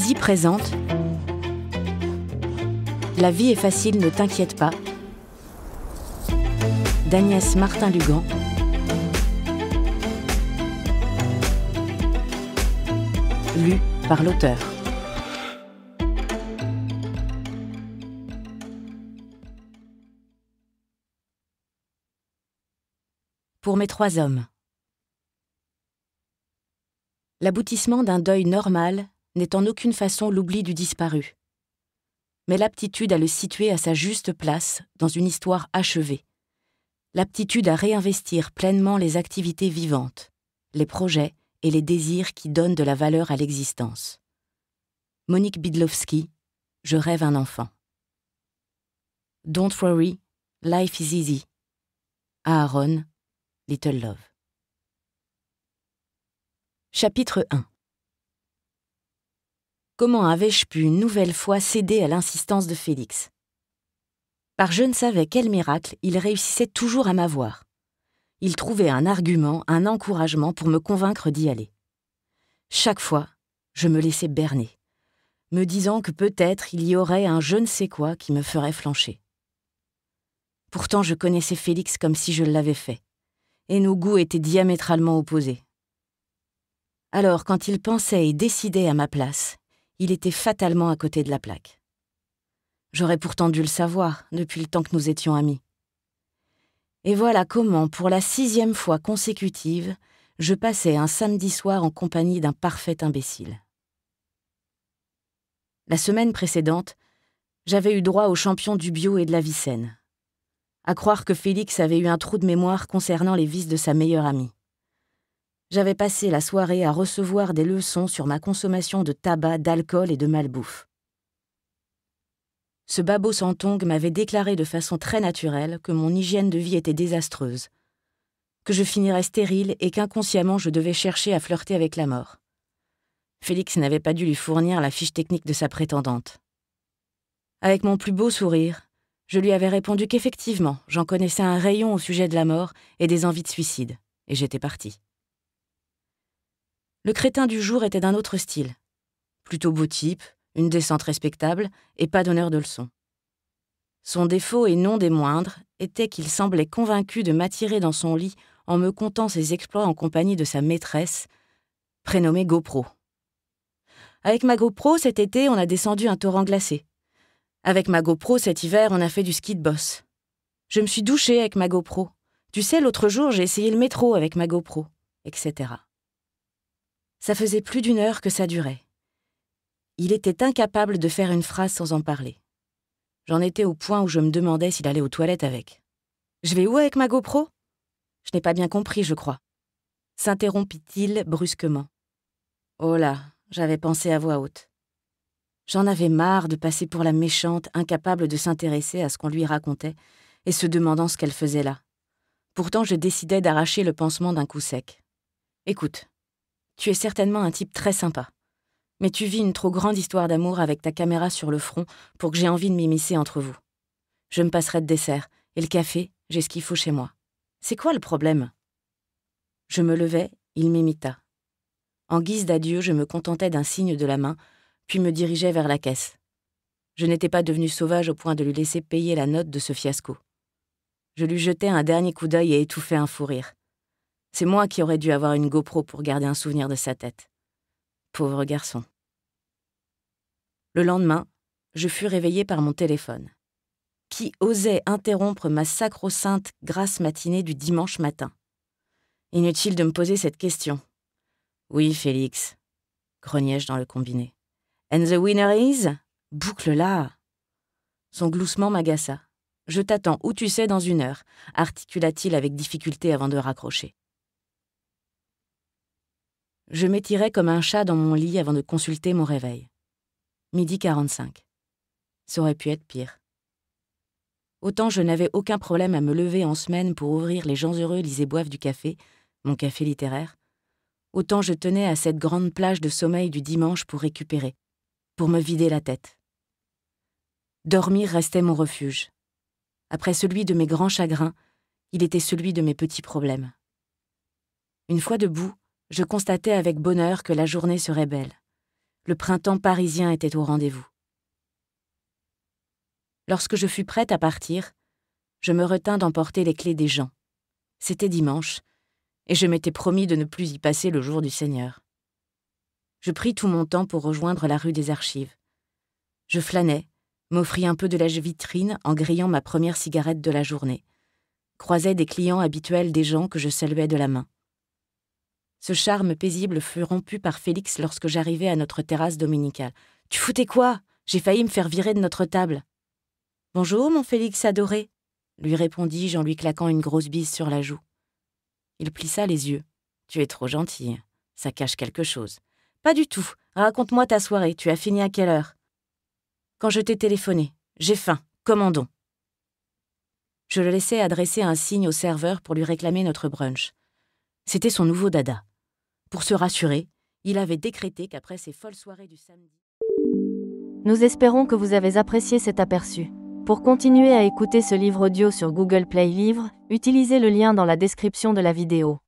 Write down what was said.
Easy présente La vie est facile, ne t'inquiète pas d'Agnès Martin-Lugan. Lu par l'auteur. Pour mes 3 hommes. L'aboutissement d'un deuil normal n'est en aucune façon l'oubli du disparu, mais l'aptitude à le situer à sa juste place dans une histoire achevée, l'aptitude à réinvestir pleinement les activités vivantes, les projets et les désirs qui donnent de la valeur à l'existence. Monique Bydlowski, Je rêve un enfant. Don't worry, life is easy. Aaron, Little Love. Chapitre 1. Comment avais-je pu une nouvelle fois céder à l'insistance de Félix ? Par je ne savais quel miracle, il réussissait toujours à m'avoir. Il trouvait un argument, un encouragement pour me convaincre d'y aller. Chaque fois, je me laissais berner, me disant que peut-être il y aurait un je ne sais quoi qui me ferait flancher. Pourtant, je connaissais Félix comme si je l'avais fait, et nos goûts étaient diamétralement opposés. Alors, quand il pensait et décidait à ma place, il était fatalement à côté de la plaque. J'aurais pourtant dû le savoir depuis le temps que nous étions amis. Et voilà comment, pour la 6e fois consécutive, je passais un samedi soir en compagnie d'un parfait imbécile. La semaine précédente, j'avais eu droit aux champions du bio et de la vie saine. À croire que Félix avait eu un trou de mémoire concernant les vices de sa meilleure amie. J'avais passé la soirée à recevoir des leçons sur ma consommation de tabac, d'alcool et de malbouffe. Ce babo sans tongs m'avait déclaré de façon très naturelle que mon hygiène de vie était désastreuse, que je finirais stérile et qu'inconsciemment je devais chercher à flirter avec la mort. Félix n'avait pas dû lui fournir la fiche technique de sa prétendante. Avec mon plus beau sourire, je lui avais répondu qu'effectivement, j'en connaissais un rayon au sujet de la mort et des envies de suicide, et j'étais partie. Le crétin du jour était d'un autre style. Plutôt beau type, une descente respectable et pas donneur de leçons. Son défaut, et non des moindres, était qu'il semblait convaincu de m'attirer dans son lit en me contant ses exploits en compagnie de sa maîtresse, prénommée GoPro. Avec ma GoPro, cet été, on a descendu un torrent glacé. Avec ma GoPro, cet hiver, on a fait du ski de boss. Je me suis douchée avec ma GoPro. Tu sais, l'autre jour, j'ai essayé le métro avec ma GoPro, etc. Ça faisait plus d'1 heure que ça durait. Il était incapable de faire une phrase sans en parler. J'en étais au point où je me demandais s'il allait aux toilettes avec. « Je vais où avec ma GoPro ? Je n'ai pas bien compris, je crois. » s'interrompit-il brusquement. Oh là, j'avais pensé à voix haute. J'en avais marre de passer pour la méchante, incapable de s'intéresser à ce qu'on lui racontait et se demandant ce qu'elle faisait là. Pourtant, je décidais d'arracher le pansement d'un coup sec. « Écoute, tu es certainement un type très sympa. Mais tu vis une trop grande histoire d'amour avec ta caméra sur le front pour que j'aie envie de m'immiscer entre vous. Je me passerai de dessert, et le café, j'ai ce qu'il faut chez moi. C'est quoi le problème ?» Je me levai, il m'imita. En guise d'adieu, je me contentais d'un signe de la main, puis me dirigeai vers la caisse. Je n'étais pas devenue sauvage au point de lui laisser payer la note de ce fiasco. Je lui jetai un dernier coup d'œil et étouffai un fou rire. C'est moi qui aurais dû avoir une GoPro pour garder un souvenir de sa tête. Pauvre garçon. Le lendemain, je fus réveillée par mon téléphone. Qui osait interrompre ma sacro-sainte grasse matinée du dimanche matin ? Inutile de me poser cette question. « Oui, Félix, » grognai-je dans le combiné. « And the winner is » ? Boucle-la. Son gloussement m'agaça. « Je t'attends où tu sais dans 1 heure » articula-t-il avec difficulté avant de raccrocher. Je m'étirai comme un chat dans mon lit avant de consulter mon réveil. 12h45. Ça aurait pu être pire. Autant je n'avais aucun problème à me lever en semaine pour ouvrir Les gens heureux lisent et boivent du café, mon café littéraire, autant je tenais à cette grande plage de sommeil du dimanche pour récupérer, pour me vider la tête. Dormir restait mon refuge. Après celui de mes grands chagrins, il était celui de mes petits problèmes. Une fois debout, je constatais avec bonheur que la journée serait belle. Le printemps parisien était au rendez-vous. Lorsque je fus prête à partir, je me retins d'emporter les clés des gens. C'était dimanche, et je m'étais promis de ne plus y passer le jour du Seigneur. Je pris tout mon temps pour rejoindre la rue des Archives. Je flânais, m'offris un peu de la vitrine en grillant ma première cigarette de la journée, croisais des clients habituels des gens que je saluais de la main. Ce charme paisible fut rompu par Félix lorsque j'arrivai à notre terrasse dominicale. « Tu foutais quoi ? J'ai failli me faire virer de notre table. »« Bonjour, mon Félix adoré, » lui répondis-je en lui claquant une grosse bise sur la joue. Il plissa les yeux. « Tu es trop gentille. Ça cache quelque chose. »« Pas du tout. Raconte-moi ta soirée. Tu as fini à quelle heure ?»« Quand je t'ai téléphoné. J'ai faim. Commandons. » Je le laissai adresser un signe au serveur pour lui réclamer notre brunch. C'était son nouveau dada. Pour se rassurer, il avait décrété qu'après ses folles soirées du samedi... Nous espérons que vous avez apprécié cet aperçu. Pour continuer à écouter ce livre audio sur Google Play Livres, utilisez le lien dans la description de la vidéo.